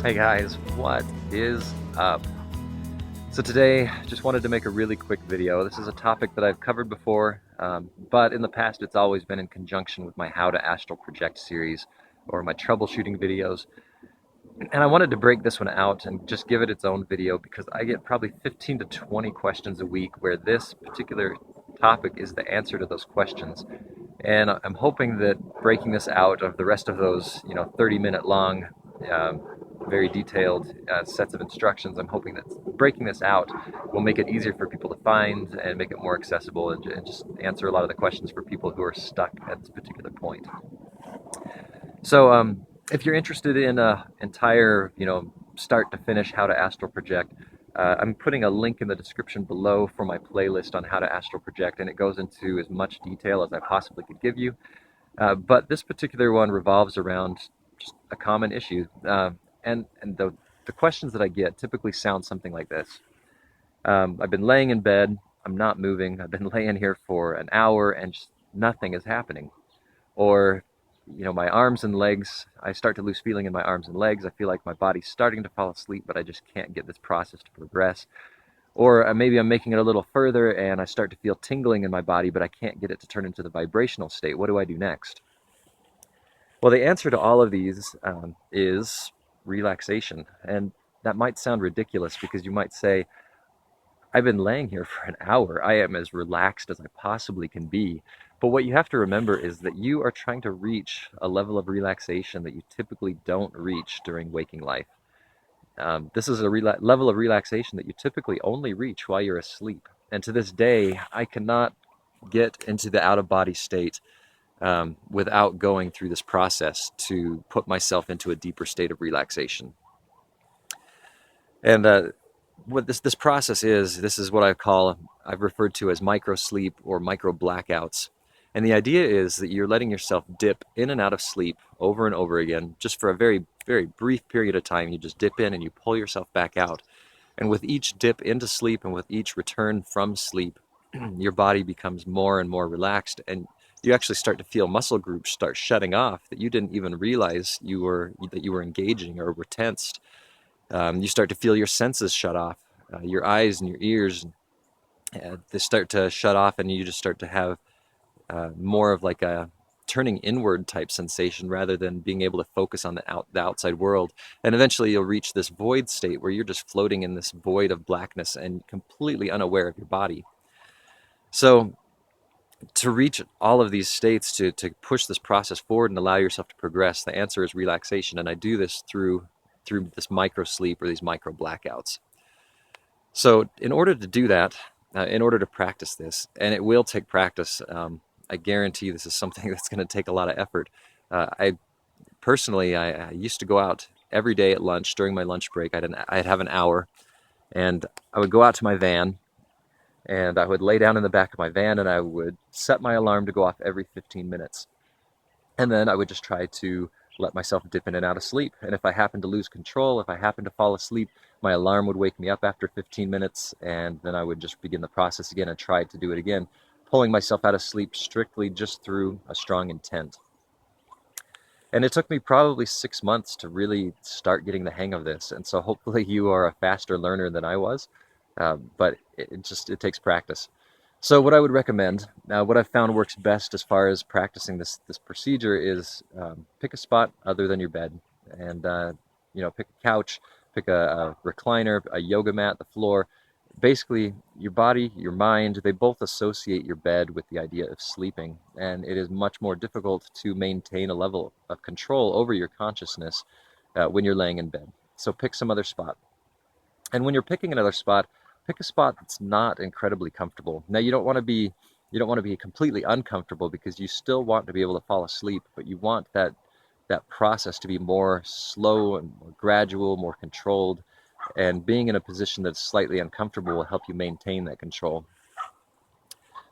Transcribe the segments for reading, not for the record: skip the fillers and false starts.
Hey guys, what is up? So today, just wanted to make a really quick video. This is a topic that I've covered before, but in the past it's always been in conjunction with my How to Astral Project series or my troubleshooting videos. And I wanted to break this one out and just give it its own video because I get probably 15 to 20 questions a week where this particular topic is the answer to those questions. And I'm hoping that breaking this out of the rest of those, 30-minute long, um, very detailed sets of instructions, I'm hoping that breaking this out will make it easier for people to find and make it more accessible and just answer a lot of the questions for people who are stuck at this particular point. So if you're interested in a entire, start to finish How to Astral Project, I'm putting a link in the description below for my playlist on How to Astral Project, and it goes into as much detail as I possibly could give you. But this particular one revolves around just a common issue, and the questions that I get typically sound something like this. I've been laying in bed, I'm not moving, I've been laying here for an hour and just nothing is happening. Or, my arms and legs, I start to lose feeling in my arms and legs. I feel like my body's starting to fall asleep, but I just can't get this process to progress. Or maybe I'm making it a little further and I start to feel tingling in my body, but I can't get it to turn into the vibrational state. What do I do next? Well, the answer to all of these is relaxation. And that might sound ridiculous because you might say, I've been laying here for an hour. I am as relaxed as I possibly can be. But what you have to remember is that you are trying to reach a level of relaxation that you typically don't reach during waking life. This is a level of relaxation that you typically only reach while you're asleep. And to this day, I cannot get into the out-of-body state without going through this process to put myself into a deeper state of relaxation. And what this process is, this is what I've referred to as micro-sleep or micro-blackouts. And the idea is that you're letting yourself dip in and out of sleep over and over again, just for a very, very brief period of time. You just dip in and you pull yourself back out. And with each dip into sleep and with each return from sleep, your body becomes more and more relaxed, and you actually start to feel muscle groups start shutting off that you didn't even realize you were engaging or were tensed. You start to feel your senses shut off, your eyes and your ears, they start to shut off, and you just start to have more of like a turning inward type sensation rather than being able to focus on the outside world. And eventually you'll reach this void state where you're just floating in this void of blackness and completely unaware of your body. So to reach all of these states, to push this process forward and allow yourself to progress, the answer is relaxation. And I do this through this micro sleep or these micro blackouts. So in order to do that, in order to practice this, and it will take practice, I guarantee this is something that's going to take a lot of effort. I personally, I used to go out every day at lunch during my lunch break. I'd have an hour, and I would go out to my van, and I would lay down in the back of my van, and I would set my alarm to go off every 15 minutes. And then I would just try to let myself dip in and out of sleep. And if I happened to lose control, if I happened to fall asleep, my alarm would wake me up after 15 minutes, and then I would just begin the process again and try to do it again, pulling myself out of sleep strictly just through a strong intent. And it took me probably 6 months to really start getting the hang of this. And so hopefully you are a faster learner than I was, but it takes practice. So what I would recommend, what I've found works best as far as practicing this procedure is pick a spot other than your bed, and pick a couch, pick a recliner, a yoga mat, the floor. Basically, your body, your mind, they both associate your bed with the idea of sleeping, and it is much more difficult to maintain a level of control over your consciousness when you're laying in bed. So pick some other spot. And when you're picking another spot, pick a spot that's not incredibly comfortable. Now, you don't want to be completely uncomfortable because you still want to be able to fall asleep, but you want that process to be more slow and more gradual, more controlled, and being in a position that's slightly uncomfortable will help you maintain that control.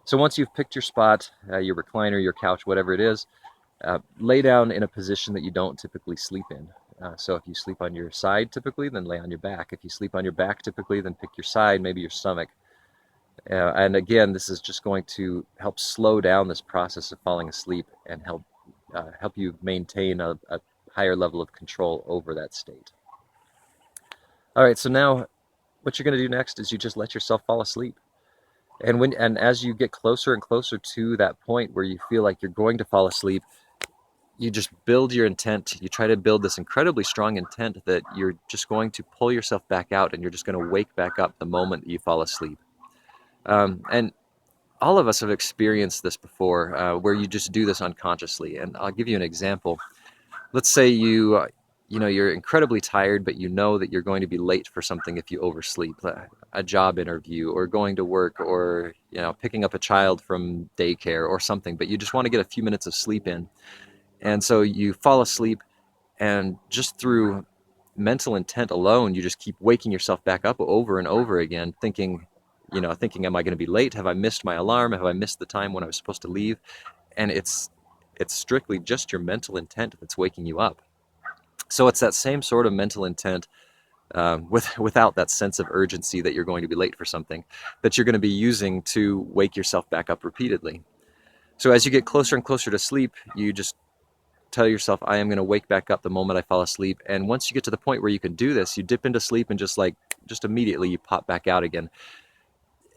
So once you've picked your spot, your recliner, your couch, whatever it is, lay down in a position that you don't typically sleep in. So if you sleep on your side typically, then lay on your back. If you sleep on your back typically, then pick your side, maybe your stomach. And again, this is just going to help slow down this process of falling asleep and help you maintain a higher level of control over that state. All right, so now what you're going to do next is you just let yourself fall asleep. And as you get closer and closer to that point where you feel like you're going to fall asleep, you just build your intent. You try to build this incredibly strong intent that you're just going to pull yourself back out and you're just going to wake back up the moment that you fall asleep. And all of us have experienced this before, where you just do this unconsciously. And I'll give you an example. Let's say you're incredibly tired, but you know that you're going to be late for something if you oversleep, a job interview, or going to work, or picking up a child from daycare or something. But you just want to get a few minutes of sleep in, and so you fall asleep, and just through mental intent alone, you just keep waking yourself back up over and over again, thinking, am I going to be late? Have I missed my alarm? Have I missed the time when I was supposed to leave? And it's strictly just your mental intent that's waking you up. So it's that same sort of mental intent, without that sense of urgency that you're going to be late for something, that you're going to be using to wake yourself back up repeatedly. So as you get closer and closer to sleep, you just tell yourself, I am going to wake back up the moment I fall asleep. And once you get to the point where you can do this, you dip into sleep and just immediately you pop back out again.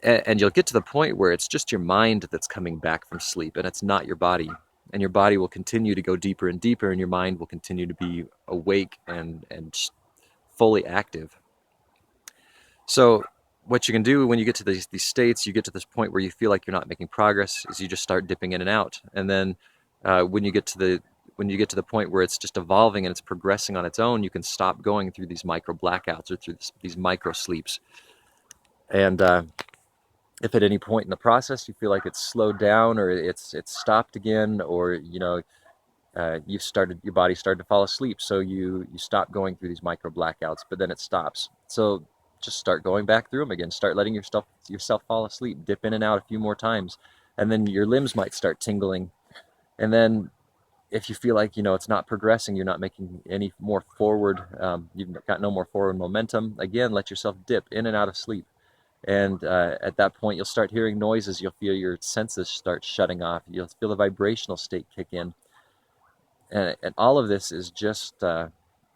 And you'll get to the point where it's just your mind that's coming back from sleep, and it's not your body. And your body will continue to go deeper and deeper, and your mind will continue to be awake and fully active. So what you can do when you get to these states, you get to this point where you feel like you're not making progress, is you just start dipping in and out. And then when you get to the point where it's just evolving and it's progressing on its own, you can stop going through these micro blackouts or through these micro sleeps. And if at any point in the process you feel like it's slowed down, or it's stopped again, or your body started to fall asleep, so you stop going through these micro blackouts, but then it stops. So just start going back through them again. Start letting yourself fall asleep. Dip in and out a few more times, and then your limbs might start tingling. And then if you feel like it's not progressing, you're not making any more forward, you've got no more forward momentum, again, let yourself dip in and out of sleep. And at that point, you'll start hearing noises. You'll feel your senses start shutting off. You'll feel the vibrational state kick in. And all of this is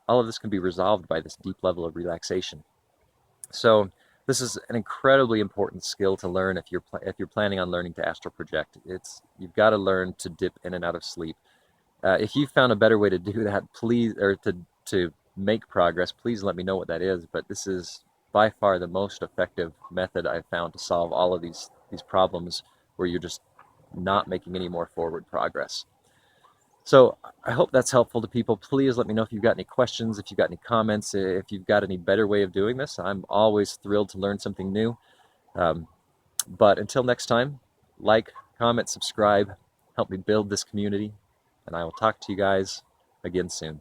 all of this can be resolved by this deep level of relaxation. So this is an incredibly important skill to learn if you're planning on learning to astral project. You've got to learn to dip in and out of sleep. If you found a better way to do that, please, or to make progress, please let me know what that is. But this is by far the most effective method I've found to solve all of these problems where you're just not making any more forward progress. So I hope that's helpful to people. Please let me know if you've got any questions, if you've got any comments, if you've got any better way of doing this. I'm always thrilled to learn something new. Um, but until next time, like, comment, subscribe, help me build this community, and I will talk to you guys again soon.